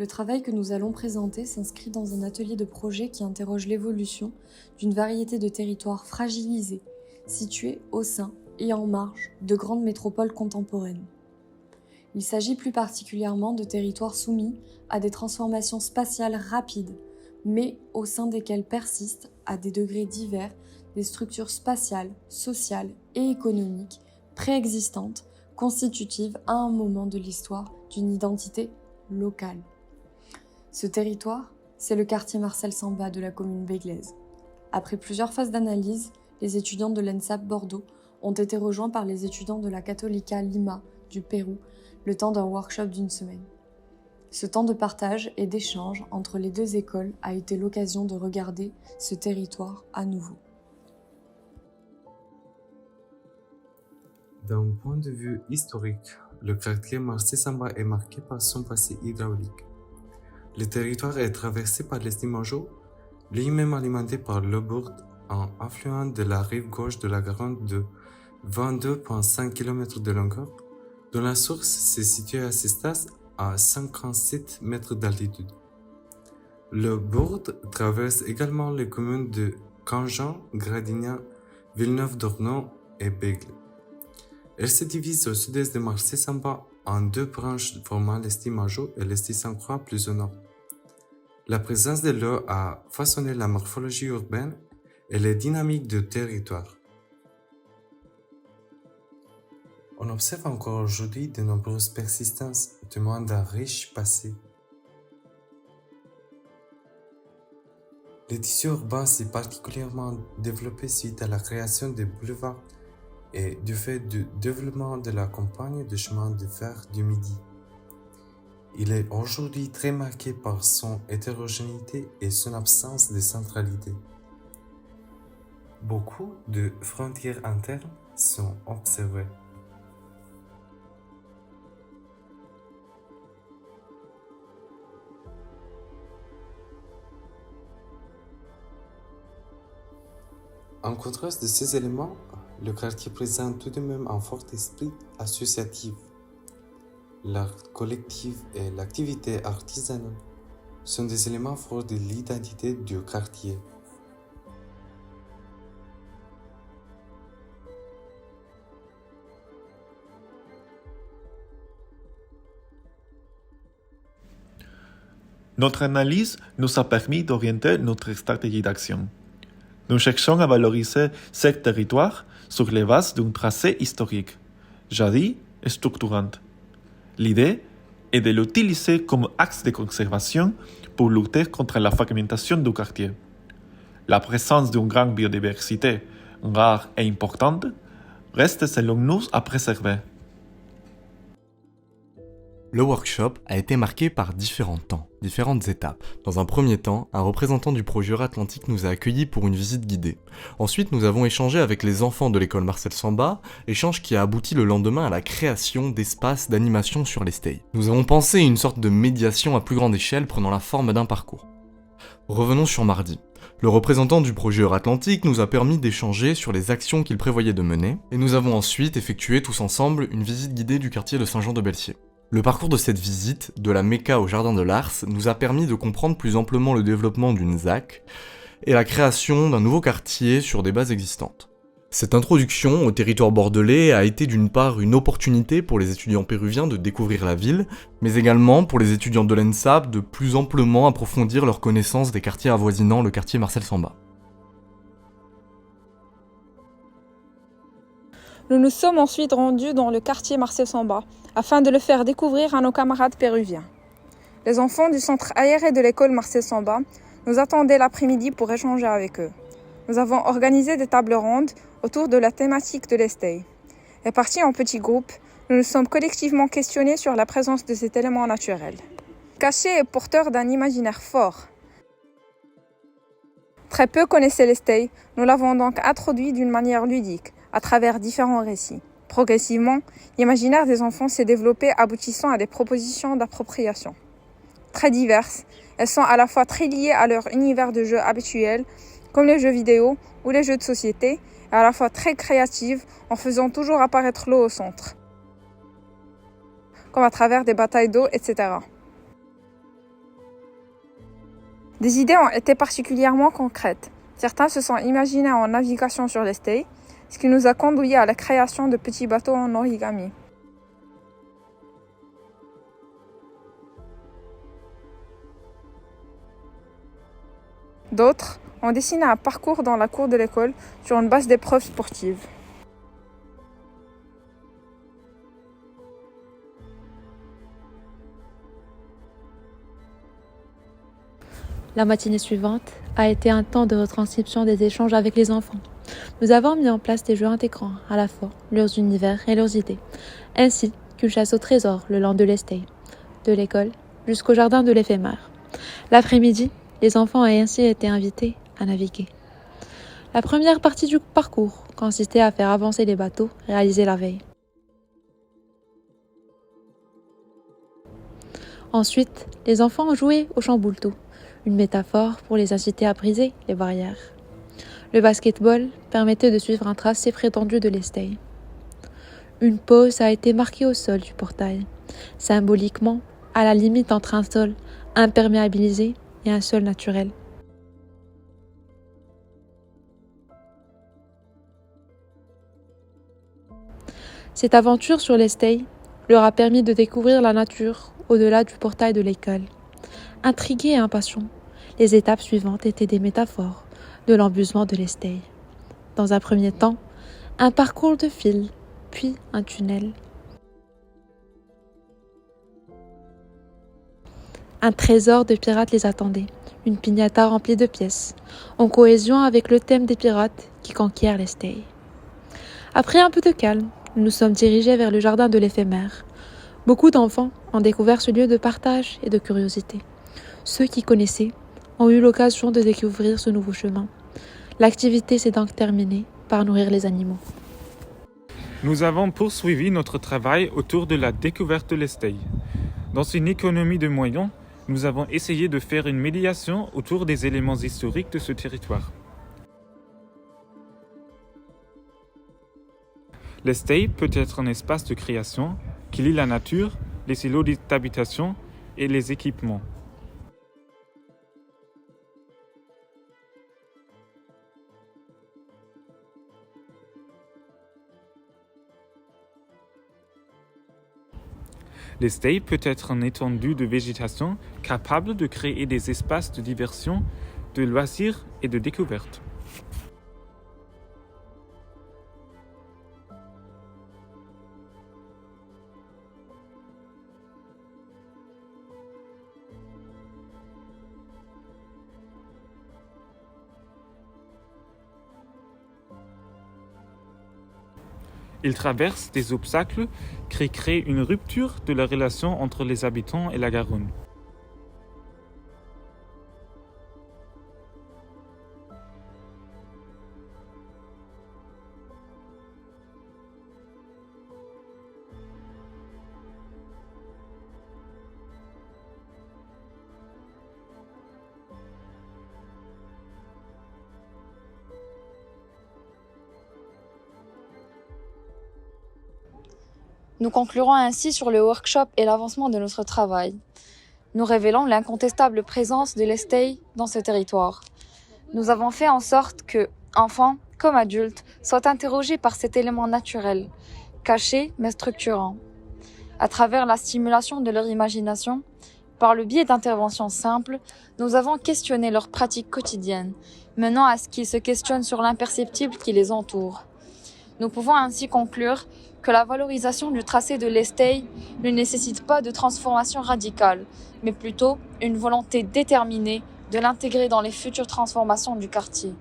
Le travail que nous allons présenter s'inscrit dans un atelier de projet qui interroge l'évolution d'une variété de territoires fragilisés, situés au sein et en marge de grandes métropoles contemporaines. Il s'agit plus particulièrement de territoires soumis à des transformations spatiales rapides, mais au sein desquelles persistent, à des degrés divers, des structures spatiales, sociales et économiques préexistantes, constitutives à un moment de l'histoire d'une identité locale. Ce territoire, c'est le quartier Marcel Samba de la commune Béglaise. Après plusieurs phases d'analyse, les étudiants de l'ENSAP Bordeaux ont été rejoints par les étudiants de la Católica Lima du Pérou, le temps d'un workshop d'une semaine. Ce temps de partage et d'échange entre les deux écoles a été l'occasion de regarder ce territoire à nouveau. D'un point de vue historique, le quartier Marcel Samba est marqué par son passé hydraulique. Le territoire est traversé par l'Estimajo, lui-même alimenté par le Bourd, un affluent de la rive gauche de la Garonne de 22,5 km de longueur, dont la source se situe à Cestas à 57 mètres d'altitude. Le Bourd traverse également les communes de Canjan, Gradignan, Villeneuve-d'Ornon et Bègle. Elle se divise au sud-est de Marcel Samba en deux branches formant l'Esti-Majo et l'Esti-Sainte-Croix plus au nord. La présence de l'eau a façonné la morphologie urbaine et les dynamiques du territoire. On observe encore aujourd'hui de nombreuses persistances témoins d'un riche passé. Le tissu urbain s'est particulièrement développé suite à la création des boulevards et du fait du développement de la campagne de chemin de fer du Midi. Il est aujourd'hui très marqué par son hétérogénéité et son absence de centralité. Beaucoup de frontières internes sont observées. En contraste de ces éléments, le quartier présente tout de même un fort esprit associatif. L'art collectif et l'activité artisanale sont des éléments forts de l'identité du quartier. Notre analyse nous a permis d'orienter notre stratégie d'action. Nous cherchons à valoriser ce territoire sur les bases d'un tracé historique, jadis structurant. L'idée est de l'utiliser comme axe de conservation pour lutter contre la fragmentation du quartier. La présence d'une grande biodiversité, rare et importante, reste selon nous à préserver. Le workshop a été marqué par différents temps, différentes étapes. Dans un premier temps, un représentant du projet Euratlantique nous a accueillis pour une visite guidée. Ensuite, nous avons échangé avec les enfants de l'école Marcel Samba, échange qui a abouti le lendemain à la création d'espaces d'animation sur l'Estey. Nous avons pensé une sorte de médiation à plus grande échelle prenant la forme d'un parcours. Revenons sur mardi. Le représentant du projet Euratlantique nous a permis d'échanger sur les actions qu'il prévoyait de mener, et nous avons ensuite effectué tous ensemble une visite guidée du quartier de Saint-Jean-de-Belsier. Le parcours de cette visite, de la Mecca au Jardin de l'Ars, nous a permis de comprendre plus amplement le développement d'une ZAC et la création d'un nouveau quartier sur des bases existantes. Cette introduction au territoire bordelais a été d'une part une opportunité pour les étudiants péruviens de découvrir la ville, mais également pour les étudiants de l'ENSAP de plus amplement approfondir leur connaissance des quartiers avoisinant le quartier Marcel Samba. Nous nous sommes ensuite rendus dans le quartier Marcel Samba, afin de le faire découvrir à nos camarades péruviens. Les enfants du centre aéré de l'école Marcel Samba nous attendaient l'après-midi pour échanger avec eux. Nous avons organisé des tables rondes autour de la thématique de l'Estey. Et partis en petits groupes, nous nous sommes collectivement questionnés sur la présence de cet élément naturel. Caché et porteur d'un imaginaire fort. Très peu connaissaient l'Estey, nous l'avons donc introduit d'une manière ludique, à travers différents récits. Progressivement, l'imaginaire des enfants s'est développé aboutissant à des propositions d'appropriation. Très diverses, elles sont à la fois très liées à leur univers de jeux habituel, comme les jeux vidéo ou les jeux de société, et à la fois très créatives en faisant toujours apparaître l'eau au centre, comme à travers des batailles d'eau, etc. Des idées ont été particulièrement concrètes. Certains se sont imaginés en navigation sur l'Estey, ce qui nous a conduit à la création de petits bateaux en origami. D'autres ont dessiné un parcours dans la cour de l'école sur une base d'épreuves sportives. La matinée suivante a été un temps de retranscription des échanges avec les enfants. Nous avons mis en place des jeux intégrant à la fois leurs univers et leurs idées, ainsi qu'une chasse au trésor le long de l'Estey, de l'école jusqu'au jardin de l'éphémère. L'après-midi, les enfants ont ainsi été invités à naviguer. La première partie du parcours consistait à faire avancer les bateaux réalisés la veille. Ensuite, les enfants ont joué au chamboultou, une métaphore pour les inciter à briser les barrières. Le basketball permettait de suivre un tracé prétendu de l'Estey. Une pause a été marquée au sol du portail, symboliquement à la limite entre un sol imperméabilisé et un sol naturel. Cette aventure sur l'Estey leur a permis de découvrir la nature au-delà du portail de l'école. Intrigués et impatients, les étapes suivantes étaient des métaphores de l'embusement de l'Estey. Dans un premier temps, un parcours de fil, puis un tunnel. Un trésor de pirates les attendait, une piñata remplie de pièces, en cohésion avec le thème des pirates qui conquièrent l'Estey. Après un peu de calme, nous nous sommes dirigés vers le jardin de l'éphémère. Beaucoup d'enfants ont découvert ce lieu de partage et de curiosité. Ceux qui connaissaient ont eu l'occasion de découvrir ce nouveau chemin. L'activité s'est donc terminée par nourrir les animaux. Nous avons poursuivi notre travail autour de la découverte de l'Estey. Dans une économie de moyens, nous avons essayé de faire une médiation autour des éléments historiques de ce territoire. L'Estey peut être un espace de création qui lie la nature, les îlots d'habitation et les équipements. L'Estey peut être une étendue de végétation capable de créer des espaces de diversion, de loisirs et de découverte. Il traverse des obstacles qui créent une rupture de la relation entre les habitants et la Garonne. Nous conclurons ainsi sur le workshop et l'avancement de notre travail. Nous révélons l'incontestable présence de l'Estey dans ce territoire. Nous avons fait en sorte que, enfants comme adultes, soient interrogés par cet élément naturel, caché mais structurant. À travers la stimulation de leur imagination, par le biais d'interventions simples, nous avons questionné leurs pratiques quotidiennes, menant à ce qu'ils se questionnent sur l'imperceptible qui les entoure. Nous pouvons ainsi conclure que la valorisation du tracé de l'Estey ne nécessite pas de transformation radicale, mais plutôt une volonté déterminée de l'intégrer dans les futures transformations du quartier.